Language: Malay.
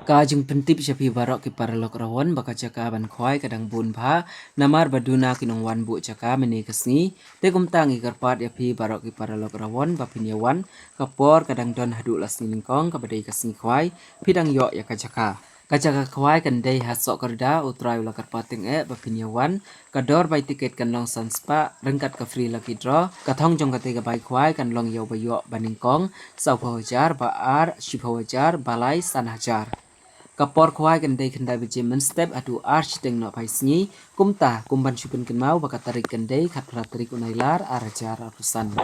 Kajing pentip siapi barok ki paralok rawon baka caka ban khwai kadang bun pha namar baduna kinong wan bu caka meni kesni te kumtangi karpat ya pi barok ki paralok rawon bapin yawan kapor kadang don hadu lasni lingkong kabadai kesni khwai pidang yok ya kacaka. Kacaka khwai kan dei hasok kerda utrai ula karpating bapin yawan kador bai tiket kan long sanspa rengkat ka free lucky draw kathong jong kate ka bai khwai kan long yau bayok baningkong sau hajar baar ship hajar balai san hajar. Kapor khwai kan dei kan dai bejemen step adu arch teng no pai sngi kumta kumban supin kan mau baka tarik kan dei khat tarik unai lar arajar apusan.